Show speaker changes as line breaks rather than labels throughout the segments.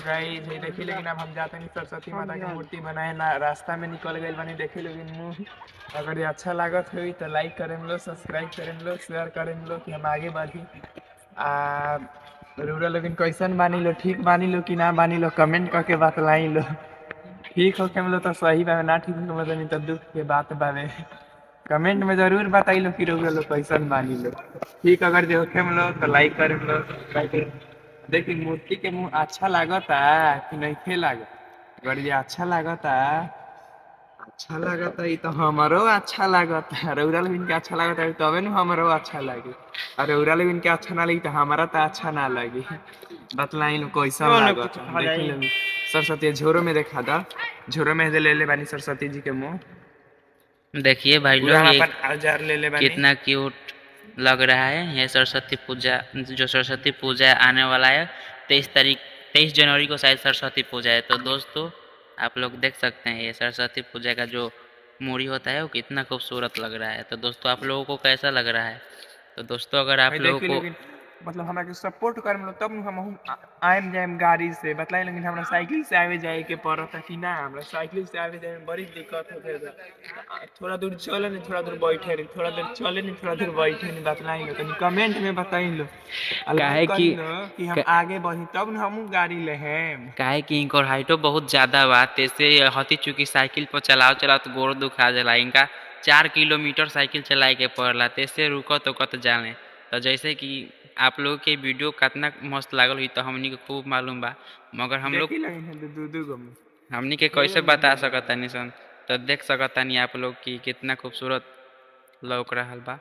Guys ये देखिए। लेकिन अब हम जाते नहीं सरस्वती माता की मूर्ति बनाए ना, रास्ता में निकल गए बनी देखे लेकिन मुँह। अगर ये अच्छा लागत हुई तो लाइक करें लो, सब्सक्राइब करें लो, शेयर करें लो कि हम आगे बढ़ी। आ रउरा लेकिन कैसन बानी लो, ठीक बानी लो कि ना बानी लो, कमेंट करके बतलाई लो। ठीक हो के मतलब तो सही बावे, ना ठीक हो मतलब नहीं तो दुख के बात बावे। कमेंट में जरूर बताई लो कि रउरा लो कैसन बानी लो। ठीक अगर जो होखे में लो तो लाइक करे लो, सब्सक्राइब करे। देखिए मूर्ति के मुंह अच्छा लागता कि नहीं लागत। अगर ये अच्छा लागता ई तो हमरो अच्छा लागता। रउरा लोगन के अच्छा लागता तबे न हमरो अच्छा लागी। और रउरा लोगन के अच्छा ना लगी तो हमारा तो अच्छा ना लगी। बतलाई लो कैसन लागता। देखी लो सरस्वती झोरो में देखा था, झोरो में ले ले बानी सरस्वती जी के मुंह।
देखिए भाई
पूरा
लोग,
हम
ये
अपन औजार ले ले बानी।
कितना क्यूट लग रहा है। ये सरस्वती पूजा, जो सरस्वती पूजा आने वाला है 23 जनवरी को शायद सरस्वती पूजा है। तो दोस्तों आप लोग देख सकते हैं ये सरस्वती पूजा का जो मूर्ति होता है वो कितना खूबसूरत लग रहा है। तो दोस्तों आप लोगों को कैसा लग रहा है? तो दोस्तों अगर आप
भाई
लोगों
देखिए
को
लेकिन मतलब हमरा के सपोर्ट करे मतलब तब न हम आएम जाएम गाड़ी से बतलाई। लेकिन हमरा साइकिल से आवे जाए के पड़ता कि ना, हमरा साइकिल से आवे जाए में बड़ी दिक्कत होते है। थोड़ा दूर चले नहीं, थोड़ा दूर बैठे नहीं, थोड़ा दूर चले नहीं, थोड़ा दूर बैठे नहीं। बतलाई लो तनी कमेंट में बताई लो,
काहे
लाइक करी
कि
लो कि हम आगे बढ़ी तब न हम गाड़ी लेहेम।
काहे कि इनकर हाइटो बहुत ज़्यादा बा, तेसे हती चूँकि साइकिल पर चलावत गोड़ दुखा जाला। इनका 4 किलोमीटर साइकिल चलाए के पड़ला, तेसे रुकत जाले। तो जैसे कि आप लोग के वीडियो कितना मस्त लागल हुई तो हमनी के खूब मालूम बा, मगर हम लोग
देखी लगी दू दू गो में
हमनी के
थोड़े
कैसे
में
बता
बनी
सकतानी सन। तो देख सकतानी आप लोग कि कितना खूबसूरत लौक रहल बा।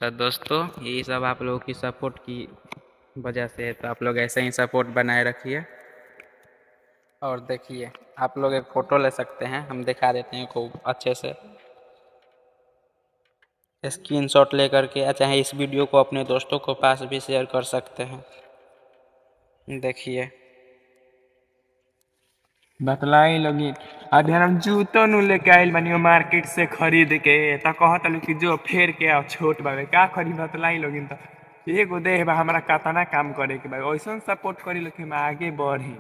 तो दोस्तों यही सब आप लोगों की सपोर्ट की वजह से है, तो आप लोग ऐसे ही सपोर्ट बनाए रखिए। और देखिए आप लोग एक फ़ोटो ले सकते हैं, हम दिखा देते हैं खूब अच्छे से स्क्रीनशॉट लेकर के, चाहे इस वीडियो को अपने दोस्तों को पास भी शेयर कर सकते हैं। देखिए
बतलाई लोगी। अभी हम जूतो नु लेके आइल बानी मार्केट से खरीद के, तो कहत लोग कि जो फेर के आओ छोट बावे का खरीद। बतलाई लोगिन तो एगो देह बा हमरा कतना काम करे के बा, ओइसन सपोर्ट करी लोग कि हम आगे बढ़ी।